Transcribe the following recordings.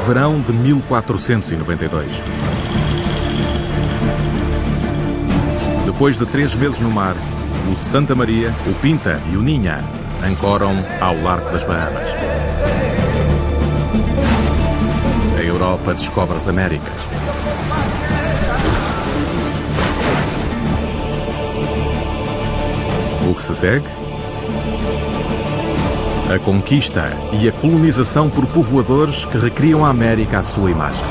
Verão de 1492. Depois de 3 meses no mar, o Santa Maria, o Pinta e o Ninha ancoram ao largo das Bahamas. A Europa descobre as Américas. O que se segue? A conquista e a colonização por povoadores que recriam a América à sua imagem.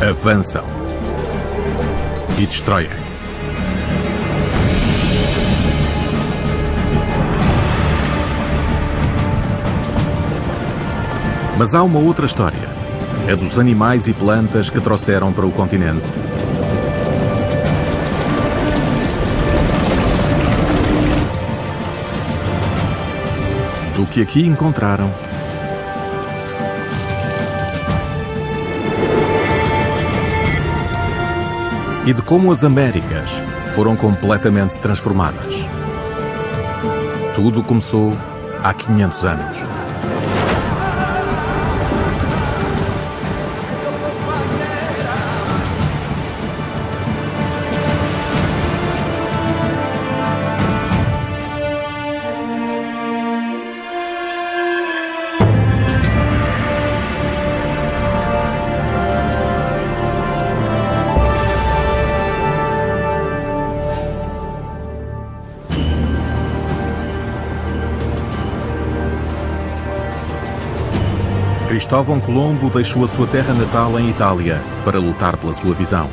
Avançam e destroem. Mas há uma outra história, a dos animais e plantas que trouxeram para o continente. Do que aqui encontraram e de como as Américas foram completamente transformadas. Tudo começou há 500 anos. Cristóvão Colombo deixou a sua terra natal em Itália para lutar pela sua visão.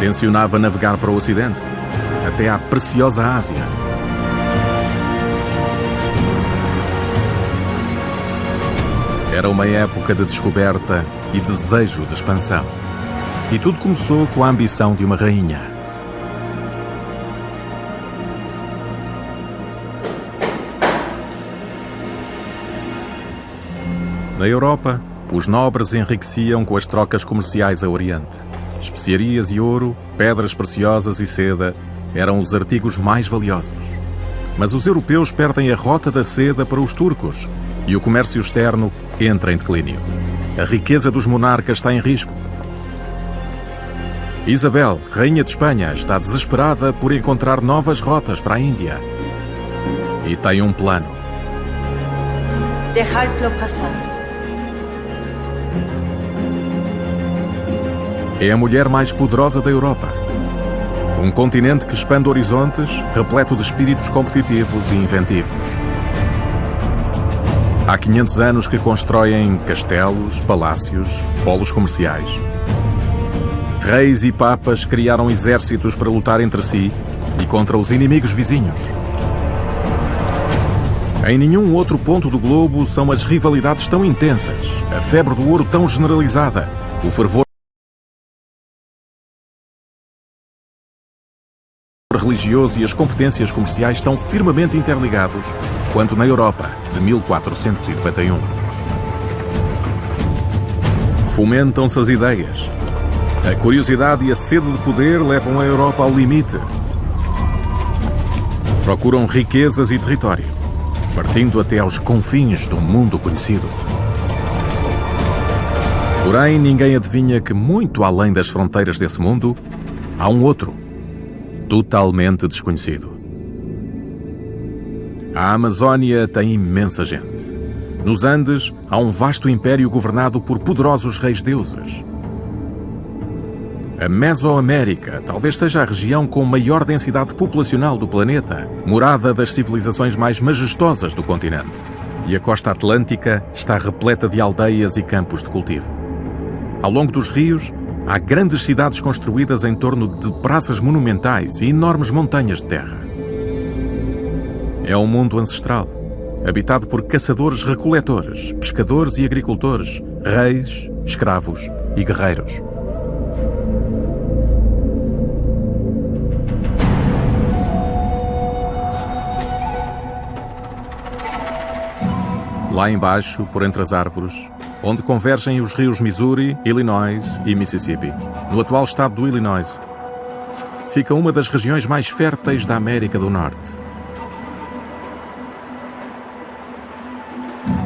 Tencionava navegar para o Ocidente, até à preciosa Ásia. Era uma época de descoberta e desejo de expansão. E tudo começou com a ambição de uma rainha. Na Europa, os nobres enriqueciam com as trocas comerciais a Oriente. Especiarias e ouro, pedras preciosas e seda eram os artigos mais valiosos. Mas os europeus perdem a rota da seda para os turcos e o comércio externo entra em declínio. A riqueza dos monarcas está em risco. Isabel, rainha de Espanha, está desesperada por encontrar novas rotas para a Índia. E tem um plano. Dejadlo passar. É a mulher mais poderosa da Europa. Um continente que expande horizontes, repleto de espíritos competitivos e inventivos. Há 500 anos que constroem castelos, palácios, polos comerciais. Reis e papas criaram exércitos para lutar entre si e contra os inimigos vizinhos. Em nenhum outro ponto do globo são as rivalidades tão intensas, a febre do ouro tão generalizada, o fervor religioso e as competências comerciais tão firmemente interligados quanto na Europa de 1491. Fomentam-se as ideias. A curiosidade e a sede de poder levam a Europa ao limite. Procuram riquezas e território, partindo até aos confins do mundo conhecido. Porém, ninguém adivinha que, muito além das fronteiras desse mundo, há um outro, totalmente desconhecido. A Amazónia tem imensa gente. Nos Andes, há um vasto império governado por poderosos reis-deuses. A Mesoamérica talvez seja a região com maior densidade populacional do planeta, morada das civilizações mais majestosas do continente. E a costa atlântica está repleta de aldeias e campos de cultivo. Ao longo dos rios, há grandes cidades construídas em torno de praças monumentais e enormes montanhas de terra. É um mundo ancestral, habitado por caçadores-recoletores, pescadores e agricultores, reis, escravos e guerreiros. Lá embaixo, por entre as árvores, onde convergem os rios Missouri, Illinois e Mississippi, no atual estado do Illinois, fica uma das regiões mais férteis da América do Norte.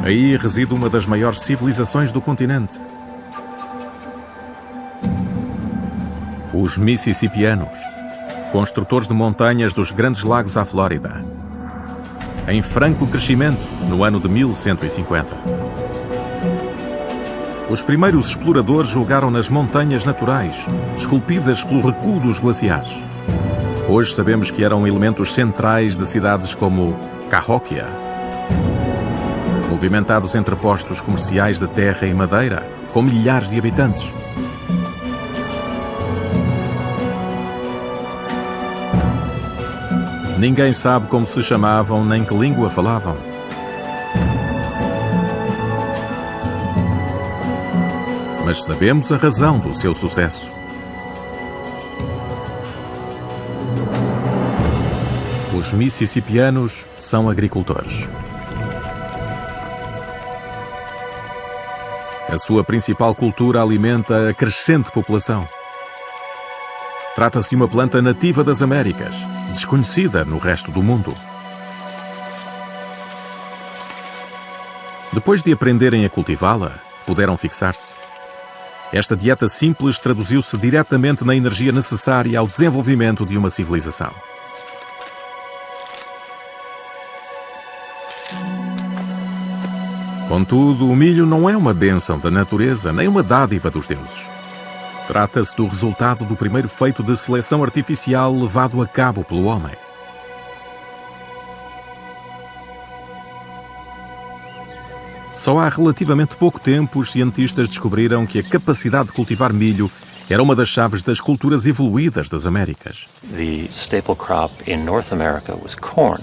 Aí reside uma das maiores civilizações do continente. Os Mississippianos, construtores de montanhas dos Grandes Lagos à Flórida, em franco crescimento no ano de 1150. Os primeiros exploradores julgaram nas montanhas naturais, esculpidas pelo recuo dos glaciares. Hoje sabemos que eram elementos centrais de cidades como Cahokia, movimentados entrepostos comerciais de terra e madeira, com milhares de habitantes. Ninguém sabe como se chamavam nem que língua falavam. Mas sabemos a razão do seu sucesso. Os Mississippianos são agricultores. A sua principal cultura alimenta a crescente população. Trata-se de uma planta nativa das Américas, desconhecida no resto do mundo. Depois de aprenderem a cultivá-la, puderam fixar-se. Esta dieta simples traduziu-se diretamente na energia necessária ao desenvolvimento de uma civilização. Contudo, o milho não é uma bênção da natureza, nem uma dádiva dos deuses. Trata-se do resultado do primeiro feito de seleção artificial levado a cabo pelo homem. Só há relativamente pouco tempo os cientistas descobriram que a capacidade de cultivar milho era uma das chaves das culturas evoluídas das Américas. The staple crop in North America was corn.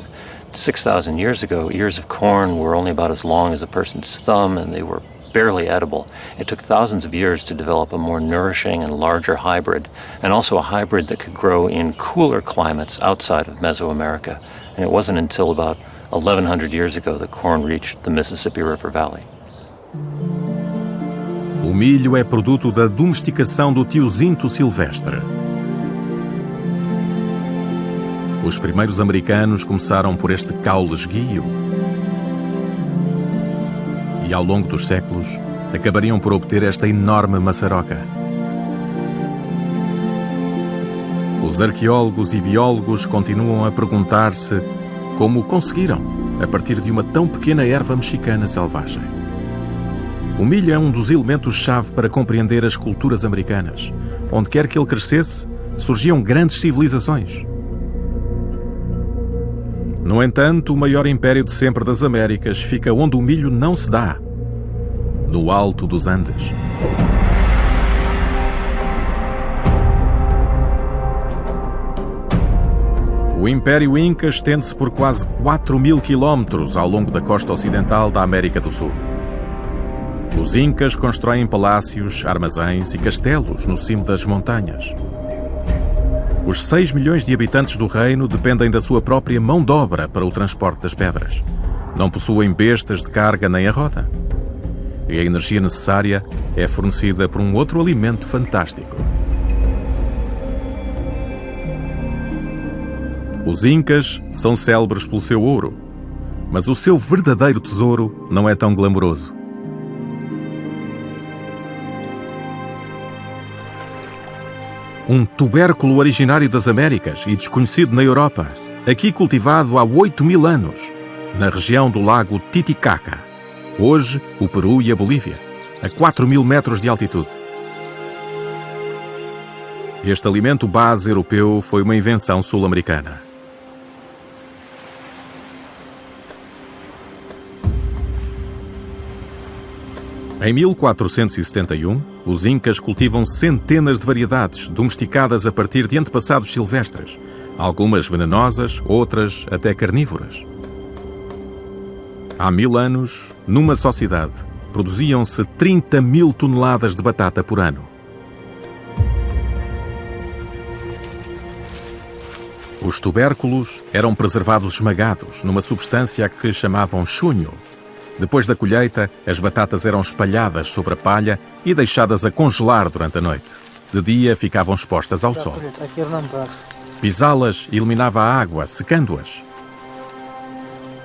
6,000 years ago, ears of corn were only about as long as a person's thumb and they were barely edible. It took thousands of years to develop a more nourishing and larger hybrid, and also a hybrid that could grow in cooler climates outside of Mesoamerica. And it wasn't until about 1,100 years ago that corn reached the Mississippi River Valley. O milho é produto da domesticação do tiozinto silvestre. Os primeiros americanos começaram por este caule esguio. E ao longo dos séculos, acabariam por obter esta enorme maçaroca. Os arqueólogos e biólogos continuam a perguntar-se como conseguiram, a partir de uma tão pequena erva mexicana selvagem. O milho é um dos elementos-chave para compreender as culturas americanas. Onde quer que ele crescesse, surgiam grandes civilizações. No entanto, o maior império de sempre das Américas fica onde o milho não se dá, no alto dos Andes. O Império Inca estende-se por quase 4.000 quilómetros ao longo da costa ocidental da América do Sul. Os Incas constroem palácios, armazéns e castelos no cimo das montanhas. Os 6 milhões de habitantes do reino dependem da sua própria mão de obra para o transporte das pedras. Não possuem bestas de carga nem a roda. E a energia necessária é fornecida por um outro alimento fantástico. Os Incas são célebres pelo seu ouro, mas o seu verdadeiro tesouro não é tão glamouroso. Um tubérculo originário das Américas e desconhecido na Europa, aqui cultivado há 8.000 anos, na região do lago Titicaca, hoje o Peru e a Bolívia, a 4.000 metros de altitude. Este alimento base europeu foi uma invenção sul-americana. Em 1471, os Incas cultivam centenas de variedades domesticadas a partir de antepassados silvestres, algumas venenosas, outras até carnívoras. Há 1000 anos, numa só cidade, produziam-se 30.000 toneladas de batata por ano. Os tubérculos eram preservados esmagados numa substância que chamavam chunho. Depois da colheita, as batatas eram espalhadas sobre a palha e deixadas a congelar durante a noite. De dia, ficavam expostas ao sol. Pisá-las eliminava a água, secando-as.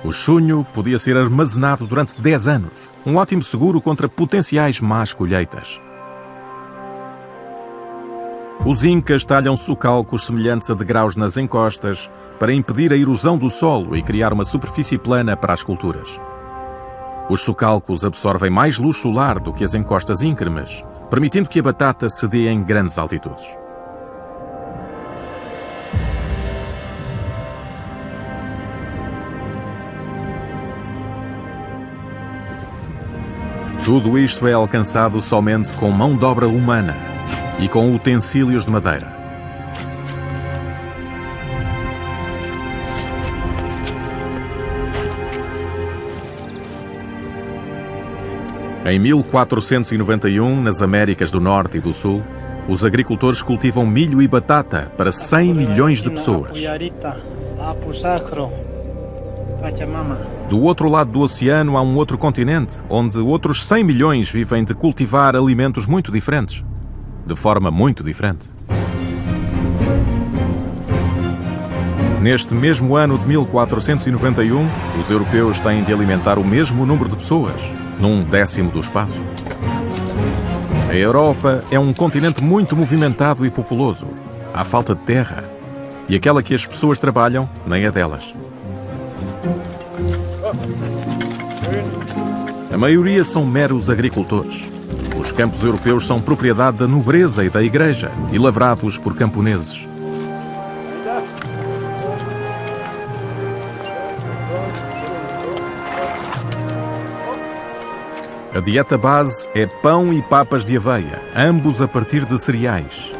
O chunho podia ser armazenado durante 10 anos, um ótimo seguro contra potenciais más colheitas. Os incas talham socalcos semelhantes a degraus nas encostas para impedir a erosão do solo e criar uma superfície plana para as culturas. Os socalcos absorvem mais luz solar do que as encostas íncremes, permitindo que a batata se dê em grandes altitudes. Tudo isto é alcançado somente com mão de obra humana e com utensílios de madeira. Em 1491, nas Américas do Norte e do Sul, os agricultores cultivam milho e batata para 100 milhões de pessoas. Do outro lado do oceano há um outro continente, onde outros 100 milhões vivem de cultivar alimentos muito diferentes, de forma muito diferente. Neste mesmo ano de 1491, os europeus têm de alimentar o mesmo número de pessoas, num 1/10 do espaço. A Europa é um continente muito movimentado e populoso. Há falta de terra, e aquela que as pessoas trabalham nem é delas. A maioria são meros agricultores. Os campos europeus são propriedade da nobreza e da igreja e lavrados por camponeses. A dieta base é pão e papas de aveia, ambos a partir de cereais.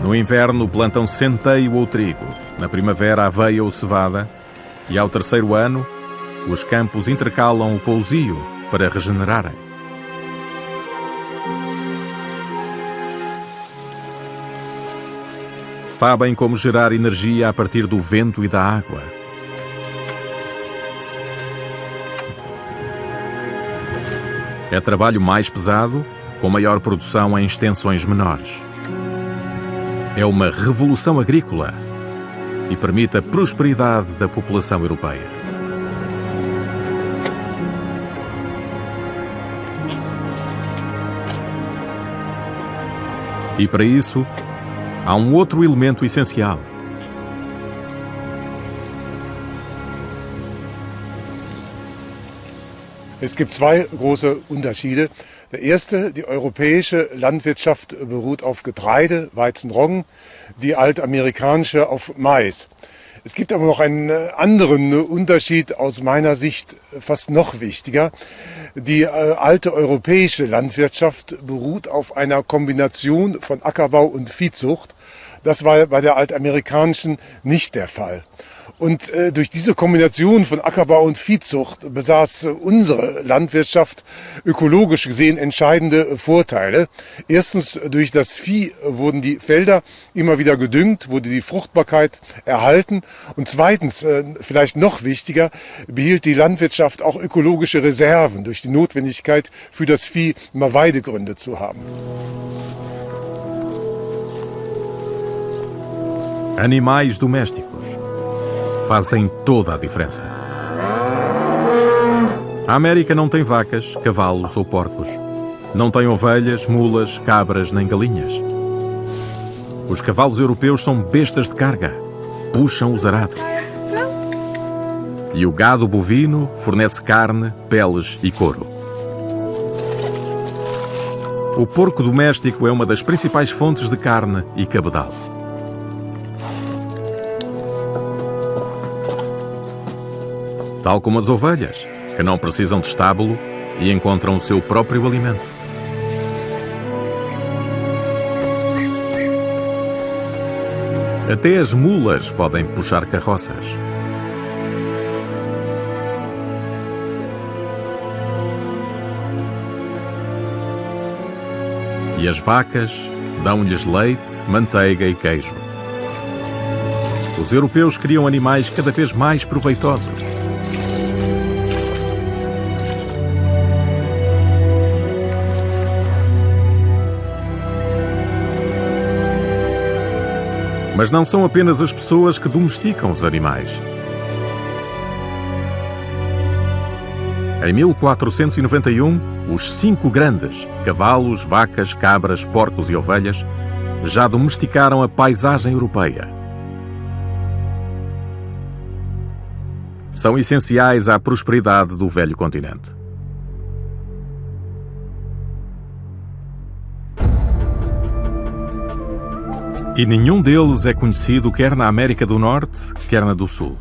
No inverno plantam centeio ou trigo, na primavera aveia ou cevada, e ao terceiro ano os campos intercalam o pousio para regenerarem. Sabem como gerar energia a partir do vento e da água. É trabalho mais pesado, com maior produção em extensões menores. É uma revolução agrícola e permite a prosperidade da população europeia. E para isso, há um outro elemento essencial. Es gibt zwei große Unterschiede. Der erste, die europäische Landwirtschaft beruht auf Getreide, Weizen, Roggen, die altamerikanische auf Mais. Es gibt aber noch einen anderen Unterschied, aus meiner Sicht fast noch wichtiger. Die alte europäische Landwirtschaft beruht auf einer Kombination von Ackerbau und Viehzucht. Das war bei der altamerikanischen nicht der Fall. Und durch diese Kombination von Ackerbau und Viehzucht besaß unsere Landwirtschaft ökologisch gesehen entscheidende Vorteile. Erstens, durch das Vieh wurden die Felder immer wieder gedüngt, wurde die Fruchtbarkeit erhalten. Und zweitens, vielleicht noch wichtiger, behielt die Landwirtschaft auch ökologische Reserven durch die Notwendigkeit für das Vieh immer Weidegründe zu haben. Animais domésticos fazem toda a diferença. A América não tem vacas, cavalos ou porcos. Não tem ovelhas, mulas, cabras nem galinhas. Os cavalos europeus são bestas de carga, puxam os arados. E o gado bovino fornece carne, peles e couro. O porco doméstico é uma das principais fontes de carne e cabedal. Tal como as ovelhas, que não precisam de estábulo e encontram o seu próprio alimento. Até as mulas podem puxar carroças. E as vacas dão-lhes leite, manteiga e queijo. Os europeus criam animais cada vez mais proveitosos. Mas não são apenas as pessoas que domesticam os animais. Em 1491, os 5 grandes, cavalos, vacas, cabras, porcos e ovelhas, já domesticaram a paisagem europeia. São essenciais à prosperidade do velho continente. E nenhum deles é conhecido quer na América do Norte, quer na do Sul.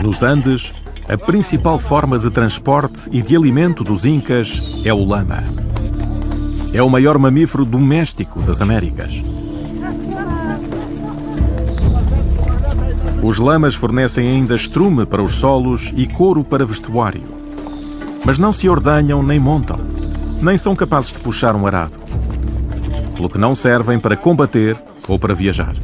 Nos Andes, a principal forma de transporte e de alimento dos incas é o lama. É o maior mamífero doméstico das Américas. Os lamas fornecem ainda estrume para os solos e couro para vestuário. Mas não se ordenham nem montam, nem são capazes de puxar um arado, pelo que não servem para combater ou para viajar.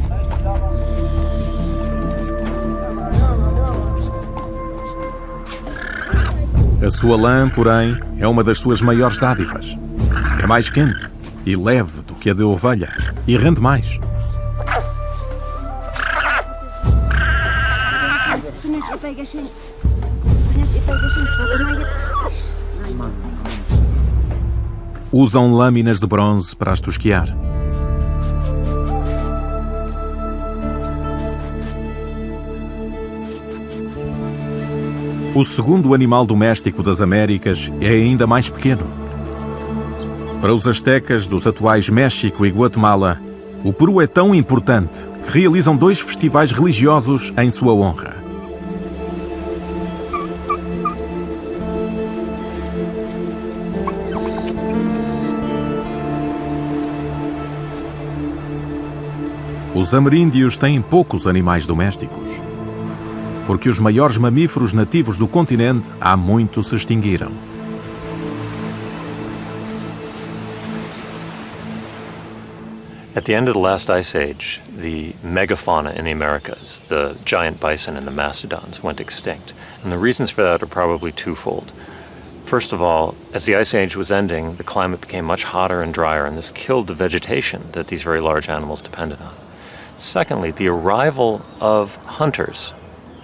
A sua lã, porém, é uma das suas maiores dádivas. É mais quente e leve do que a de ovelha e rende mais. Usam lâminas de bronze para as tosquiar. O segundo animal doméstico das Américas é ainda mais pequeno. Para os astecas dos atuais México e Guatemala, o peru é tão importante que realizam 2 festivais religiosos em sua honra. Os ameríndios têm poucos animais domésticos, porque os maiores mamíferos nativos do continente há muito se extinguiram. At the end of the last ice age, the megafauna in the Americas, the giant bison and the mastodons, went extinct. And the reasons for that are probably twofold. First of all, as the ice age was ending, the climate became much hotter and drier, and this killed the vegetation that these very large animals depended on. Secondly, the arrival of hunters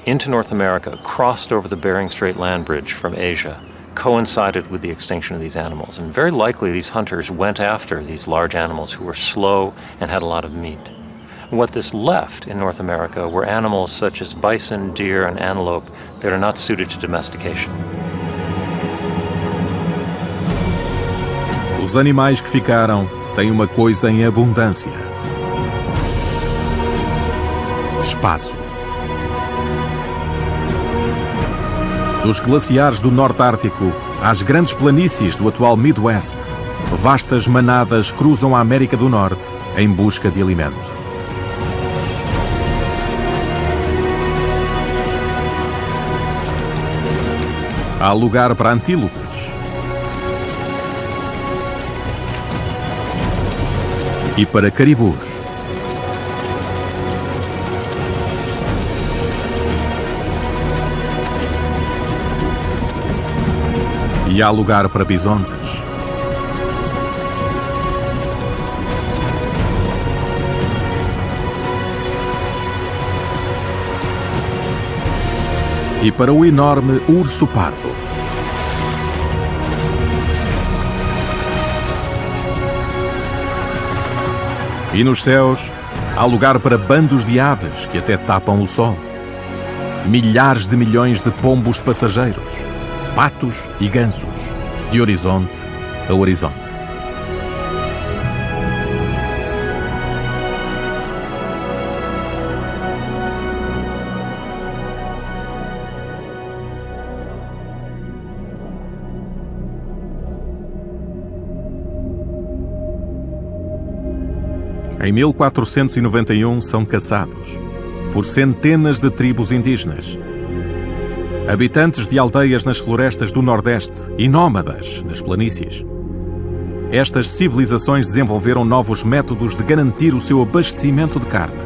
into North America, crossed over the Bering Strait land bridge from Asia, coincided with the extinction of these animals. And very likely these hunters went after these large animals who were slow and had a lot of meat. And what this left in North America were animals such as bison, deer, and antelope that are not suited to domestication. Os animais que ficaram têm uma coisa em abundância: espaço. Dos glaciares do Norte Ártico às grandes planícies do atual Midwest, vastas manadas cruzam a América do Norte em busca de alimento. Há lugar para antílopes e para caribus. E há lugar para bisontes. E para o enorme urso pardo. E nos céus há lugar para bandos de aves que até tapam o sol. Milhares de milhões de pombos passageiros, patos e gansos, de horizonte a horizonte. Em 1491 são caçados por centenas de tribos indígenas, habitantes de aldeias nas florestas do Nordeste e nómadas nas planícies. Estas civilizações desenvolveram novos métodos de garantir o seu abastecimento de carne.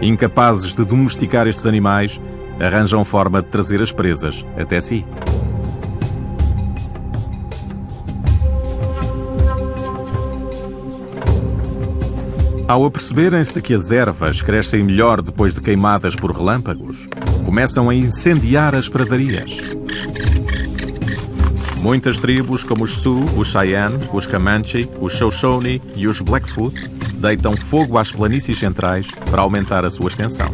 Incapazes de domesticar estes animais, arranjam forma de trazer as presas até si. Ao aperceberem-se de que as ervas crescem melhor depois de queimadas por relâmpagos, começam a incendiar as pradarias. Muitas tribos, como os Sioux, os Cheyenne, os Comanche, os Shoshone e os Blackfoot, deitam fogo às planícies centrais para aumentar a sua extensão.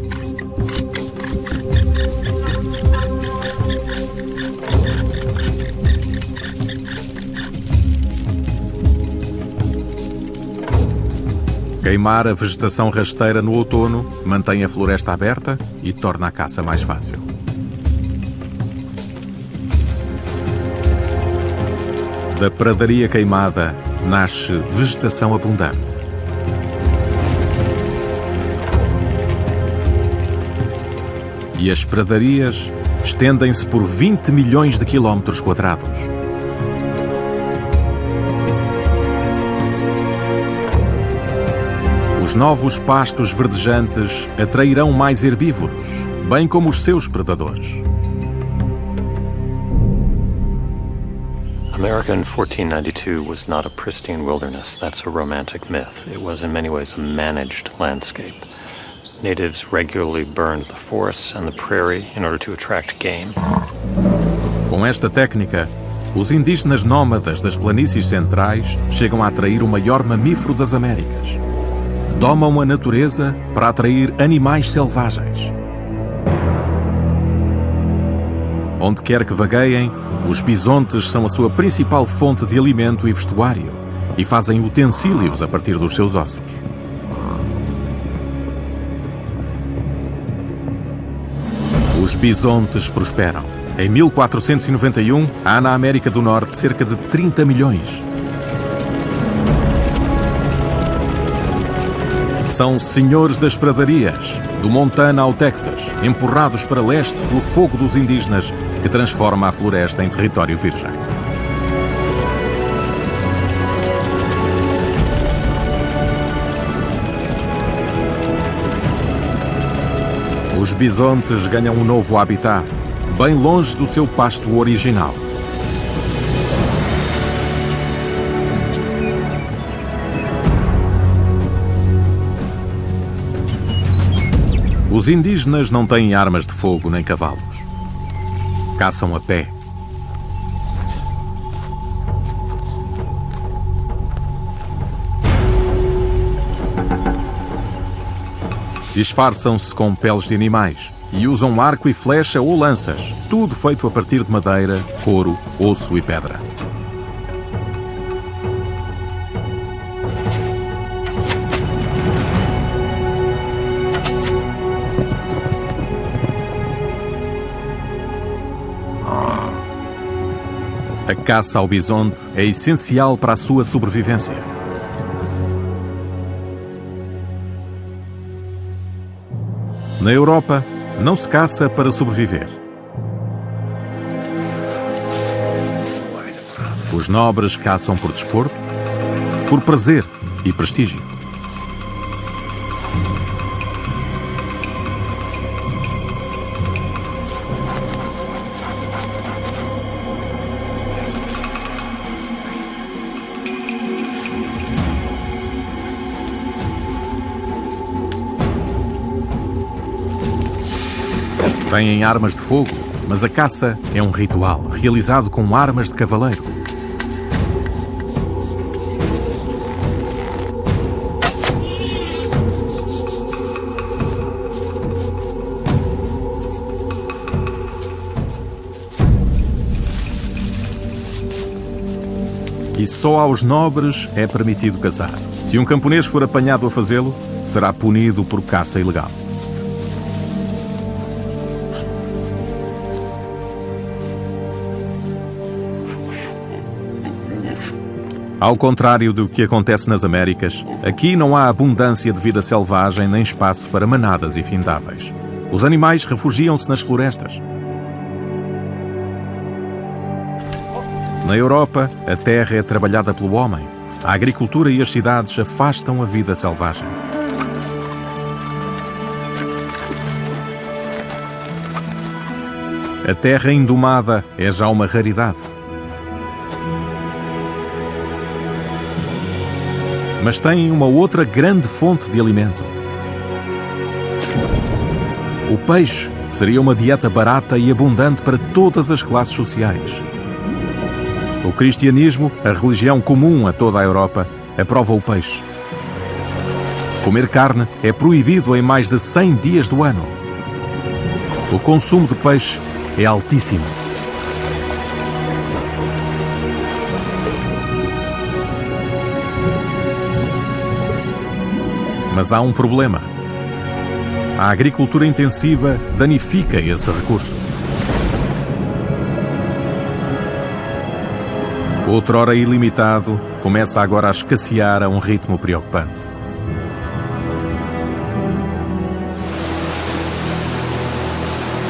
Queimar a vegetação rasteira no outono mantém a floresta aberta e torna a caça mais fácil. Da pradaria queimada nasce vegetação abundante. E as pradarias estendem-se por 20 milhões de quilómetros quadrados. Os novos pastos verdejantes atrairão mais herbívoros, bem como os seus predadores. America in 1492 was not a pristine wilderness. That's a romantic myth. It was in many ways a managed landscape. Natives regularly burned the forests and the prairie in order to attract game. Com esta técnica, os indígenas nómadas das planícies centrais chegam a atrair o maior mamífero das Américas. Domam a natureza para atrair animais selvagens. Onde quer que vagueiem, os bisontes são a sua principal fonte de alimento e vestuário e fazem utensílios a partir dos seus ossos. Os bisontes prosperam. Em 1491, há na América do Norte cerca de 30 milhões. São senhores das pradarias, do Montana ao Texas, empurrados para leste pelo fogo dos indígenas, que transforma a floresta em território virgem. Os bisontes ganham um novo habitat, bem longe do seu pasto original. Os indígenas não têm armas de fogo nem cavalos. Caçam a pé. Disfarçam-se com peles de animais e usam arco e flecha ou lanças, tudo feito a partir de madeira, couro, osso e pedra. A caça ao bisonte é essencial para a sua sobrevivência. Na Europa, não se caça para sobreviver. Os nobres caçam por desporto, por prazer e prestígio. Têm armas de fogo, mas a caça é um ritual realizado com armas de cavaleiro. E só aos nobres é permitido caçar. Se um camponês for apanhado a fazê-lo, será punido por caça ilegal. Ao contrário do que acontece nas Américas, aqui não há abundância de vida selvagem nem espaço para manadas infindáveis. Os animais refugiam-se nas florestas. Na Europa, a terra é trabalhada pelo homem. A agricultura e as cidades afastam a vida selvagem. A terra indomada é já uma raridade. mas têm uma outra grande fonte de alimento. O peixe seria uma dieta barata e abundante para todas as classes sociais. O cristianismo, a religião comum a toda a Europa, aprova o peixe. Comer carne é proibido em mais de 100 dias do ano. O consumo de peixe é altíssimo. Mas há um problema. A agricultura intensiva danifica esse recurso. Outrora ilimitado, começa agora a escassear a um ritmo preocupante.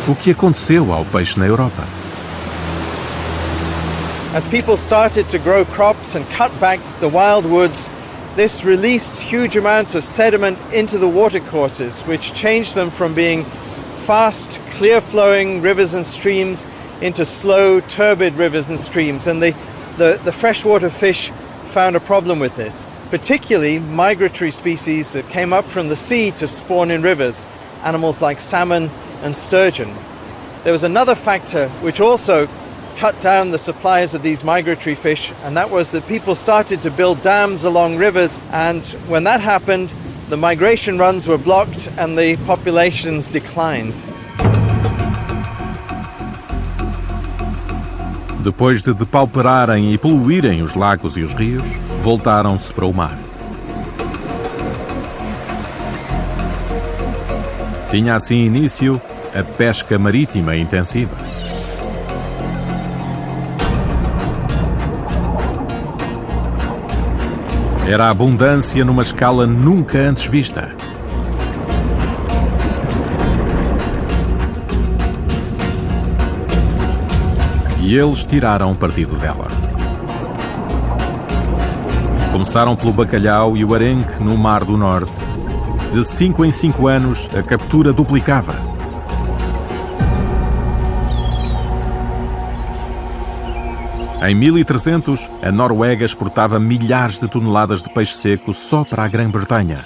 O que aconteceu ao peixe na Europa? As people started to grow crops and cut back the wild woods, this released huge amounts of sediment into the watercourses, which changed them from being fast, clear-flowing rivers and streams into slow, turbid rivers and streams. And the freshwater fish found a problem with this, particularly migratory species that came up from the sea to spawn in rivers, animals like salmon and sturgeon. There was another factor which also cut down the supplies of these migratory fish, and that was that people started to build dams along rivers, and when that happened, the migration runs were blocked and the populations declined. Depois de depauperarem e poluírem os lagos e os rios, voltaram-se para o mar. Tinha assim início a pesca marítima intensiva. Era a abundância numa escala nunca antes vista. E eles tiraram partido dela. Começaram pelo bacalhau e o arenque no Mar do Norte. De 5 em 5 anos, a captura duplicava. Em 1300, a Noruega exportava milhares de toneladas de peixe seco só para a Grã-Bretanha.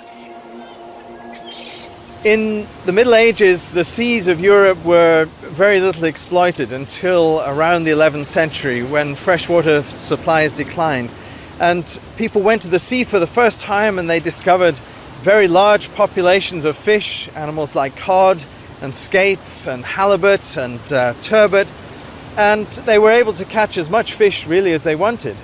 In the Middle Ages, the seas of Europe were very little exploited until around the 11th century, when freshwater supplies declined. And people went to the sea for the first time and they discovered very large populations of fish, animals like cod and skates and halibut and turbot, and they were able to catch as much fish really as they wanted.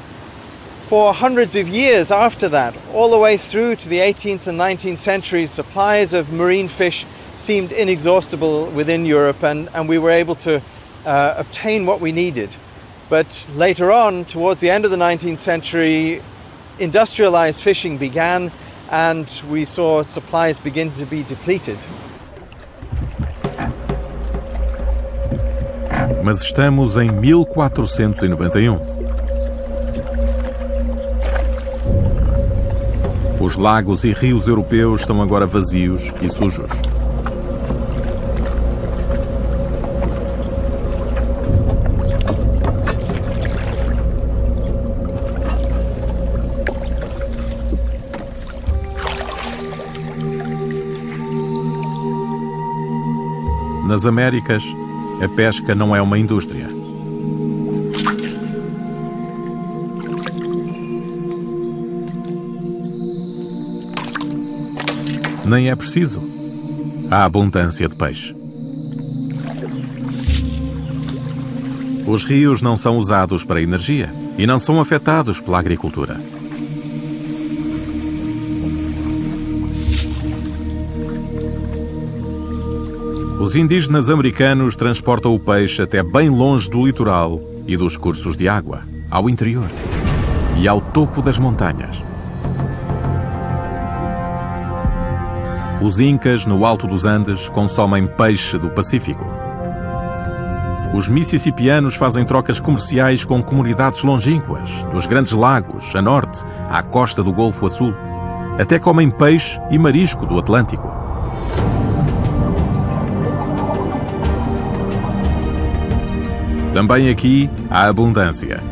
For hundreds of years after that, all the way through to the 18th and 19th centuries, supplies of marine fish seemed inexhaustible within Europe, and we were able to obtain what we needed. But later on, towards the end of the 19th century, industrialized fishing began, and we saw supplies begin to be depleted. Mas estamos em 1491. Os lagos e rios europeus estão agora vazios e sujos. Nas Américas, a pesca não é uma indústria. Nem é preciso. Há abundância de peixe. Os rios não são usados para energia e não são afetados pela agricultura. Os indígenas americanos transportam o peixe até bem longe do litoral e dos cursos de água, ao interior e ao topo das montanhas. Os incas, no alto dos Andes, consomem peixe do Pacífico. Os mississippianos fazem trocas comerciais com comunidades longínquas, dos Grandes Lagos, a norte, à costa do Golfo Azul. Até comem peixe e marisco do Atlântico. Também aqui há abundância.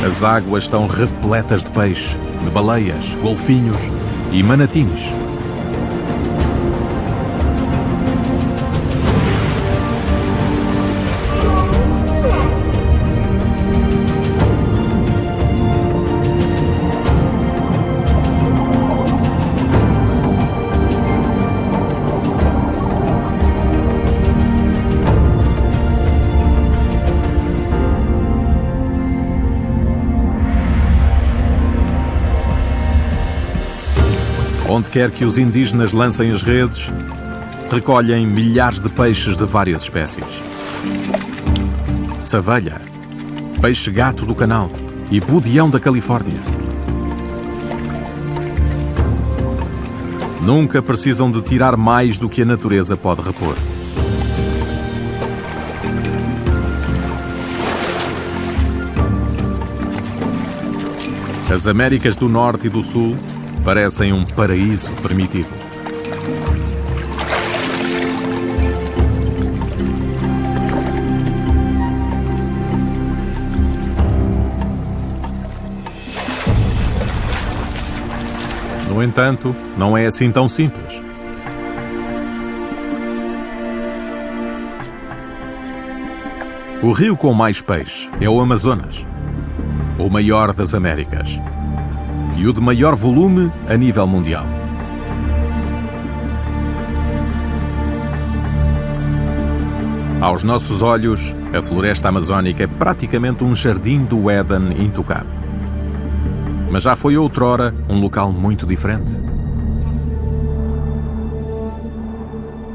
As águas estão repletas de peixe, de baleias, golfinhos e manatins. Onde quer que os indígenas lancem as redes, recolhem milhares de peixes de várias espécies. Savelha, peixe-gato do canal e budião da Califórnia. Nunca precisam de tirar mais do que a natureza pode repor. As Américas do Norte e do Sul parecem um paraíso primitivo. No entanto, não é assim tão simples. O rio com mais peixe é o Amazonas, o maior das Américas, e o de maior volume a nível mundial. Aos nossos olhos, a floresta amazónica é praticamente um jardim do Éden intocado. Mas já foi outrora um local muito diferente.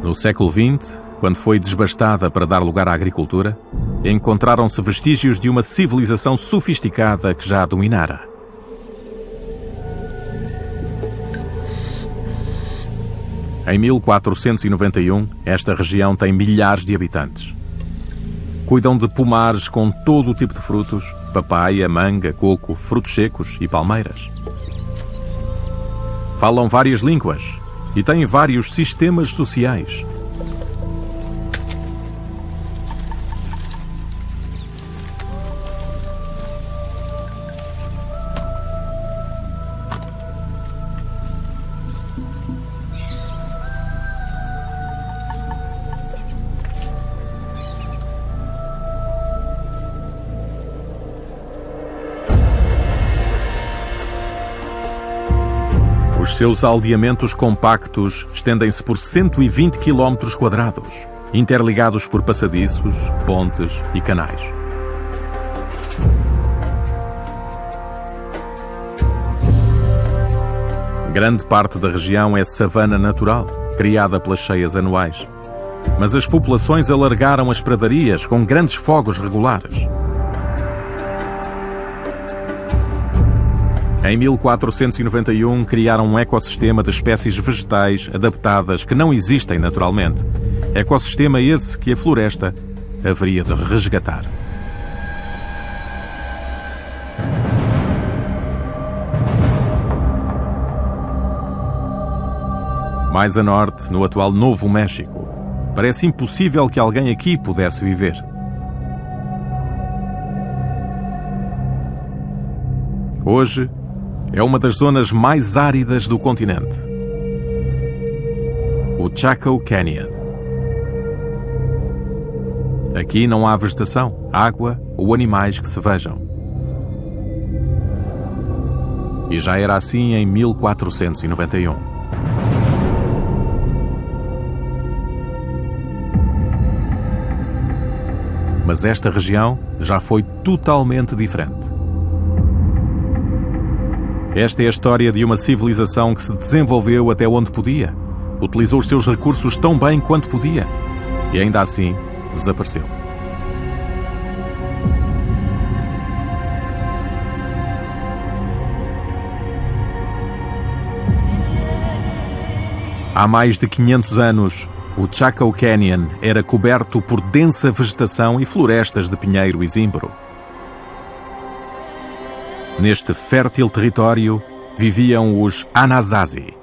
No século XX, quando foi desbastada para dar lugar à agricultura, encontraram-se vestígios de uma civilização sofisticada que já a dominara. Em 1491, esta região tem milhares de habitantes. Cuidam de pomares com todo o tipo de frutos, papaya, manga, coco, frutos secos e palmeiras. Falam várias línguas e têm vários sistemas sociais. Os seus aldeamentos compactos estendem-se por 120 km², interligados por passadiços, pontes e canais. Grande parte da região é savana natural, criada pelas cheias anuais. Mas as populações alargaram as pradarias com grandes fogos regulares. Em 1491, criaram um ecossistema de espécies vegetais adaptadas que não existem naturalmente. Ecossistema esse que a floresta haveria de resgatar. Mais a norte, no atual Novo México, parece impossível que alguém aqui pudesse viver. Hoje, é uma das zonas mais áridas do continente. O Chaco Canyon. Aqui não há vegetação, água ou animais que se vejam. E já era assim em 1491. Mas esta região já foi totalmente diferente. Esta é a história de uma civilização que se desenvolveu até onde podia, utilizou os seus recursos tão bem quanto podia e ainda assim desapareceu. Há mais de 500 anos, o Chaco Canyon era coberto por densa vegetação e florestas de pinheiro e zimbro. Neste fértil território viviam os Anasazi.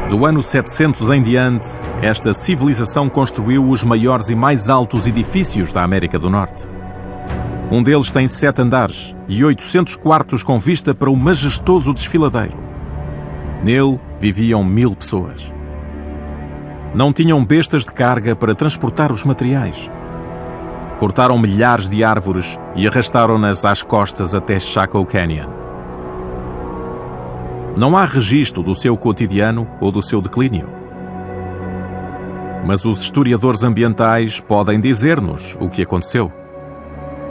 Do ano 700 em diante, esta civilização construiu os maiores e mais altos edifícios da América do Norte. Um deles tem 7 andares e 800 quartos com vista para o majestoso desfiladeiro. Nele viviam 1000 pessoas. Não tinham bestas de carga para transportar os materiais. Cortaram milhares de árvores e arrastaram-nas às costas até Chaco Canyon. Não há registro do seu cotidiano ou do seu declínio. Mas os historiadores ambientais podem dizer-nos o que aconteceu,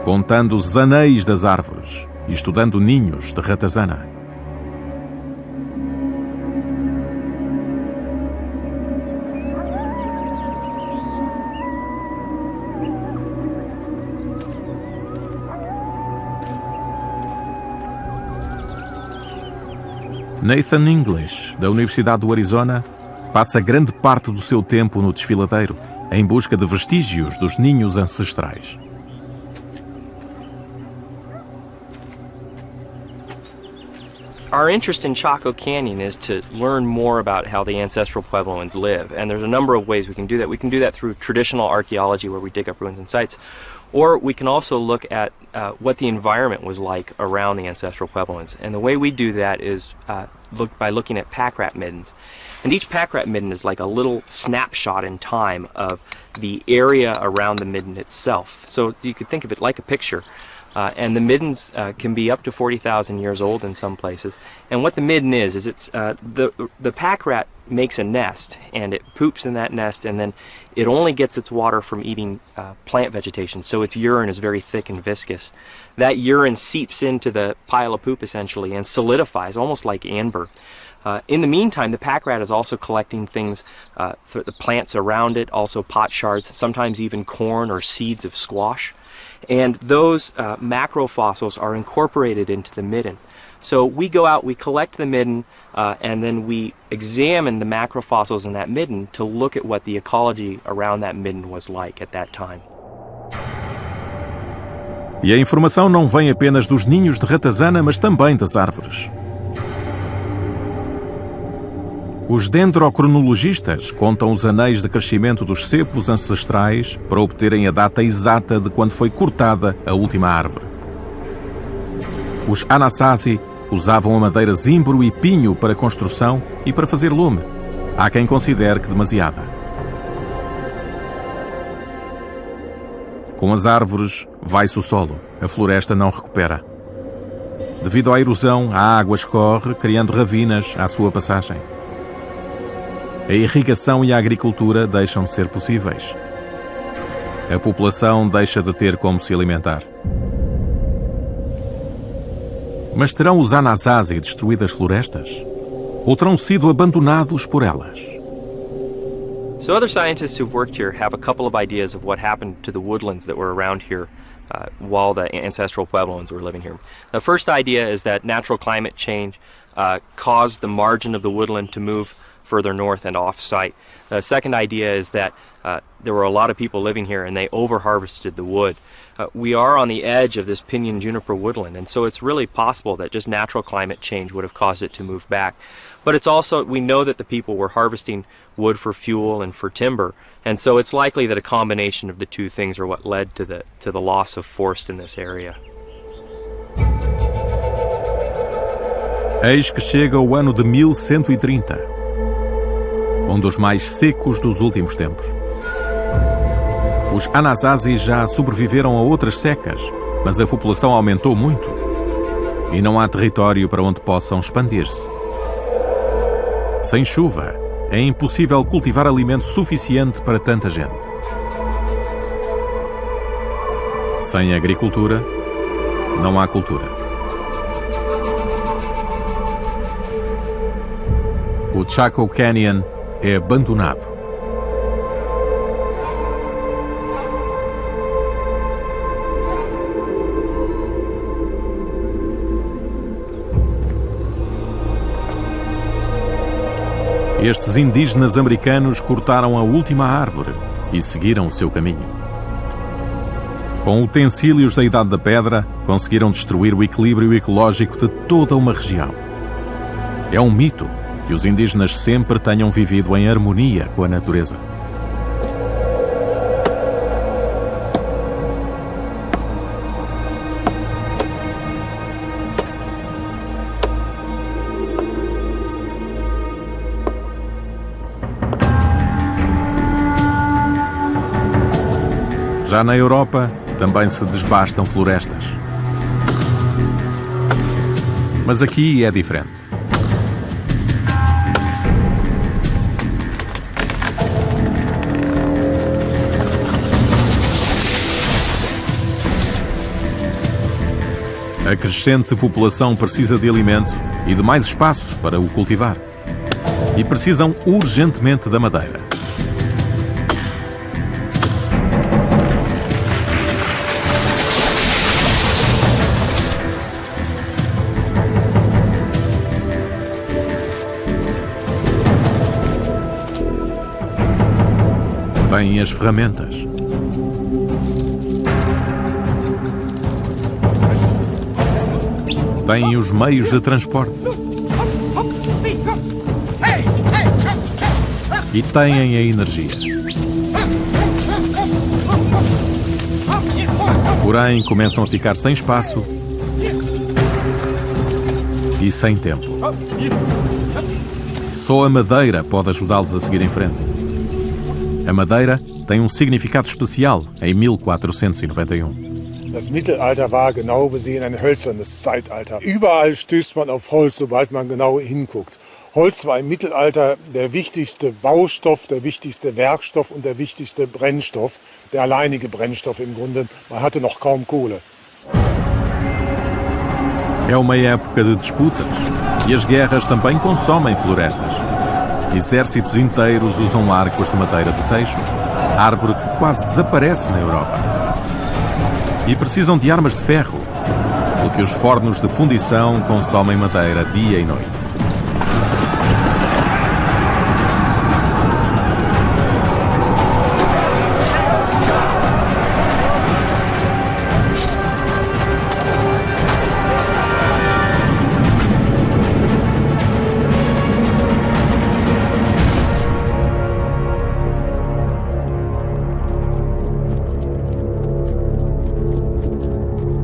contando os anéis das árvores e estudando ninhos de ratazana. Nathan English, da Universidade do Arizona, passa grande parte do seu tempo no desfiladeiro, em busca de vestígios dos ninhos ancestrais. Our interest in Chaco Canyon is to learn more about how the ancestral Puebloans live, and there's a number of ways we can do that. We can do that through traditional archaeology, where we dig up ruins and sites, or we can also look at what the environment was like around the ancestral Puebloans. And the way we do that is by looking at pack rat middens. And each pack rat midden is like a little snapshot in time of the area around the midden itself. So you could think of it like a picture. And the middens can be up to 40,000 years old in some places. And what the midden is it's the pack rat makes a nest, and it poops in that nest, and then it only gets its water from eating plant vegetation, so its urine is very thick and viscous. That urine seeps into the pile of poop essentially and solidifies, almost like amber. In the meantime, the pack rat is also collecting things, the plants around it, also pot shards, sometimes even corn or seeds of squash. And those macrofossils are incorporated into the midden. So we go out, we collect the midden, and then we examine the macrofossils in that midden to look at what the ecology around that midden was like at that time. E a informação não vem apenas dos ninhos de ratazana, mas também das árvores. Os dendrocronologistas contam os anéis de crescimento dos cepos ancestrais para obterem a data exata de quando foi cortada a última árvore. Os Anasazi usavam a madeira zimbro e pinho para construção e para fazer lume. Há quem considere que demasiada. Com as árvores, vai-se o solo. A floresta não recupera. Devido à erosão, a água escorre, criando ravinas à sua passagem. A irrigação e a agricultura deixam de ser possíveis. A população deixa de ter como se alimentar. Mas terão os Anasazi destruído as florestas? Ou terão sido abandonados por elas? So other scientists who've worked here have a couple of ideas of what happened to the woodlands that were around here while the ancestral Puebloans were living here. The first idea is that natural climate change caused the margin of the woodland to move further north and off-site. The second idea is that there were a lot of people living here and they over-harvested the wood. We are on the edge of this pinyon juniper woodland, and so it's really possible that just natural climate change would have caused it to move back. But it's also, we know that the people were harvesting wood for fuel and for timber, and so it's likely that a combination of the two things are what led to the loss of forest in this area. Eis que chega o ano de 1130, um dos mais secos dos últimos tempos. Os Anasazi já sobreviveram a outras secas, mas a população aumentou muito e não há território para onde possam expandir-se. Sem chuva, é impossível cultivar alimento suficiente para tanta gente. Sem agricultura, não há cultura. O Chaco Canyon é abandonado. Estes indígenas americanos cortaram a última árvore e seguiram o seu caminho. Com utensílios da Idade da Pedra, conseguiram destruir o equilíbrio ecológico de toda uma região. É um mito, que os indígenas sempre tenham vivido em harmonia com a natureza. Já na Europa, também se desbastam florestas. Mas aqui é diferente. A crescente população precisa de alimento e de mais espaço para o cultivar. E precisam urgentemente da madeira. Têm as ferramentas. Têm os meios de transporte. E têm a energia. Porém, começam a ficar sem espaço e sem tempo. Só a madeira pode ajudá-los a seguir em frente. A madeira tem significado especial em 1491. Das Mittelalter war genau besehen ein hölzernes Zeitalter. Überall stößt man auf Holz, sobald man genau hinguckt. Holz war im Mittelalter der wichtigste Baustoff, der wichtigste Werkstoff und der wichtigste Brennstoff, der alleinige Brennstoff im Grunde. Man hatte noch kaum Kohle. É uma época de disputas e as guerras também consomem florestas. Exércitos inteiros usam arcos de madeira de teijo, árvore que quase desaparece na Europa. E precisam de armas de ferro, porque os fornos de fundição consomem madeira dia e noite.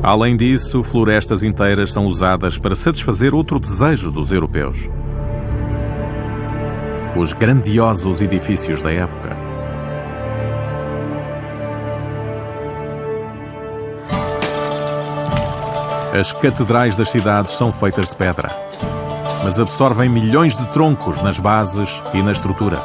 Além disso, florestas inteiras são usadas para satisfazer outro desejo dos europeus: os grandiosos edifícios da época. As catedrais das cidades são feitas de pedra, mas absorvem milhões de troncos nas bases e na estrutura.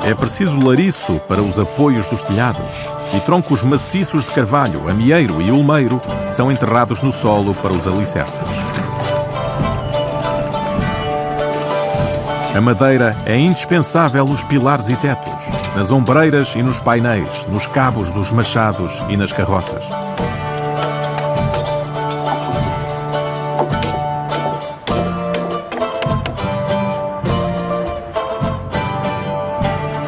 É preciso lariço para os apoios dos telhados, e troncos maciços de carvalho, amieiro e ulmeiro são enterrados no solo para os alicerces. A madeira é indispensável nos pilares e tetos, nas ombreiras e nos painéis, nos cabos dos machados e nas carroças.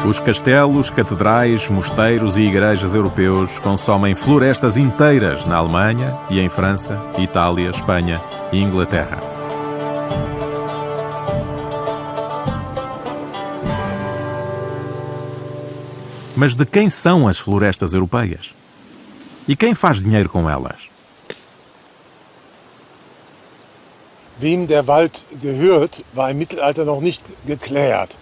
Os castelos, catedrais, mosteiros e igrejas europeus consomem florestas inteiras na Alemanha e em França, Itália, Espanha e Inglaterra. Mas de quem são as florestas europeias? E quem faz dinheiro com elas? Wem der Wald gehört, war im Mittelalter noch nicht geklärt.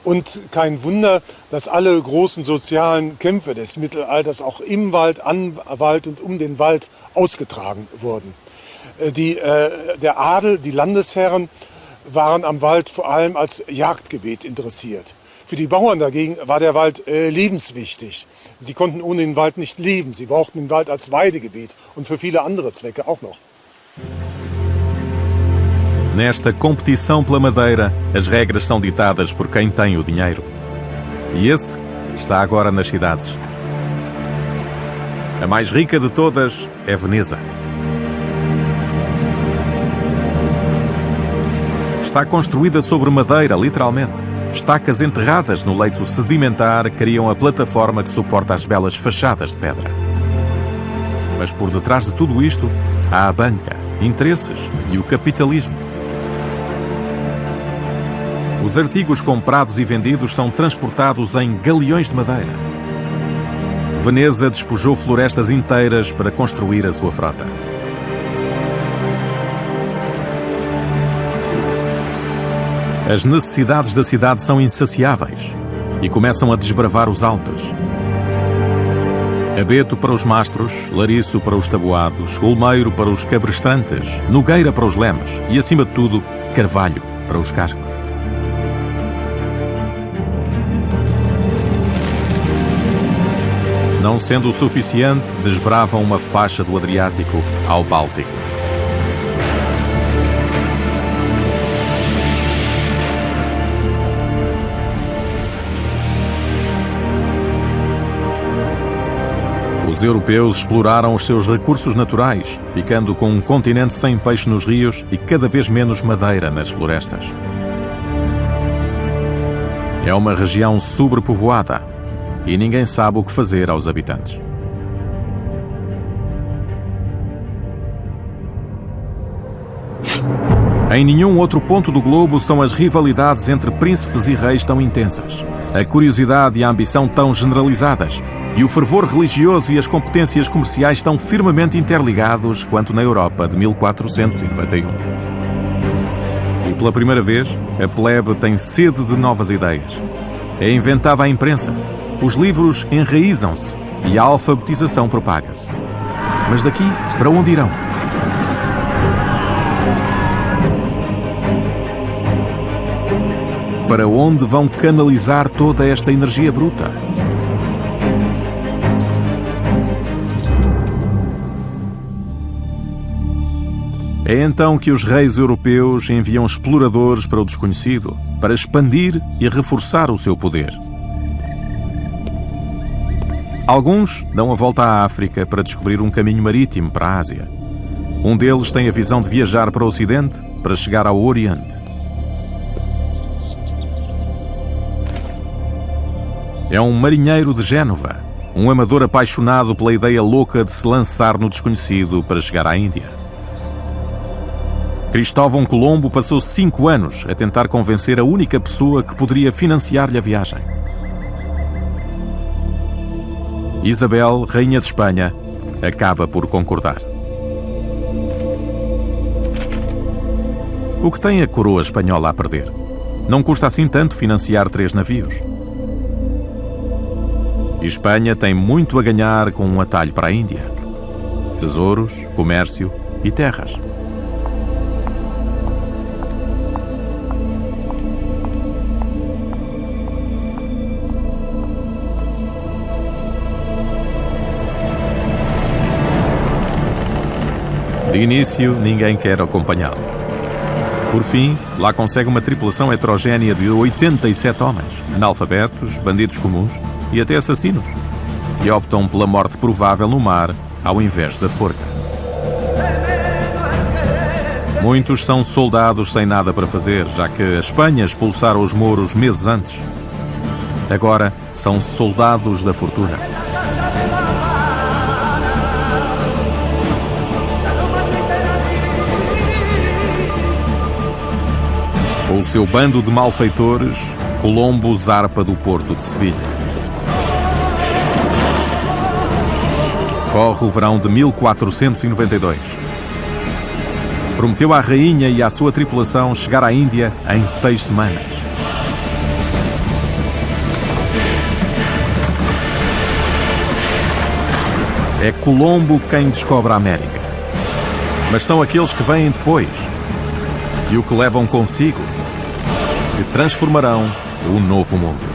Und kein Wunder, dass alle großen sozialen Kämpfe des Mittelalters auch im Wald, am Wald und um den Wald ausgetragen wurden. Der Adel, die Landesherren, waren am Wald vor allem als Jagdgebiet interessiert. Für die Bauern dagegen war der Wald lebenswichtig. Sie konnten ohne den Wald nicht leben. Sie brauchten den Wald als Weidegebiet und für viele andere Zwecke auch noch. Nesta competição pela madeira, as regras são ditadas por quem tem o dinheiro. E esse está agora nas cidades. A mais rica de todas é Veneza. Está construída sobre madeira, literalmente. Estacas enterradas no leito sedimentar criam a plataforma que suporta as belas fachadas de pedra. Mas por detrás de tudo isto, há a banca, interesses e o capitalismo. Os artigos comprados e vendidos são transportados em galeões de madeira. Veneza despojou florestas inteiras para construir a sua frota. As necessidades da cidade são insaciáveis e começam a desbravar os Alpes. Abeto para os mastros, Lariço para os tabuados, Olmeiro para os cabrestrantes, Nogueira para os lemes e, acima de tudo, Carvalho para os cascos. Não sendo o suficiente, desbravam uma faixa do Adriático ao Báltico. Os europeus exploraram os seus recursos naturais, ficando com um continente sem peixe nos rios e cada vez menos madeira nas florestas. É uma região sobrepovoada e ninguém sabe o que fazer aos habitantes. Em nenhum outro ponto do globo são as rivalidades entre príncipes e reis tão intensas, a curiosidade e a ambição tão generalizadas, e o fervor religioso e as competências comerciais tão firmemente interligados quanto na Europa de 1491. E pela primeira vez, a plebe tem sede de novas ideias. É inventada a imprensa, os livros enraizam-se e a alfabetização propaga-se. Mas daqui, para onde irão? Para onde vão canalizar toda esta energia bruta? É então que os reis europeus enviam exploradores para o desconhecido, para expandir e reforçar o seu poder. Alguns dão a volta à África para descobrir um caminho marítimo para a Ásia. Um deles tem a visão de viajar para o Ocidente para chegar ao Oriente. É um marinheiro de Génova, um amador apaixonado pela ideia louca de se lançar no desconhecido para chegar à Índia. Cristóvão Colombo passou 5 anos a tentar convencer a única pessoa que poderia financiar-lhe a viagem. Isabel, rainha de Espanha, acaba por concordar. O que tem a coroa espanhola a perder? Não custa assim tanto financiar 3 navios. E Espanha tem muito a ganhar com um atalho para a Índia. Tesouros, comércio e terras. De início, ninguém quer acompanhá-lo. Por fim, lá consegue uma tripulação heterogénea de 87 homens, analfabetos, bandidos comuns e até assassinos, e optam pela morte provável no mar ao invés da forca. Muitos são soldados sem nada para fazer, já que a Espanha expulsara os mouros meses antes. Agora são soldados da fortuna. Com o seu bando de malfeitores, Colombo zarpa do porto de Sevilha. Corre o verão de 1492. Prometeu à rainha e à sua tripulação chegar à Índia em 6 semanas. É Colombo quem descobre a América. Mas são aqueles que vêm depois e o que levam consigo que transformarão o novo mundo.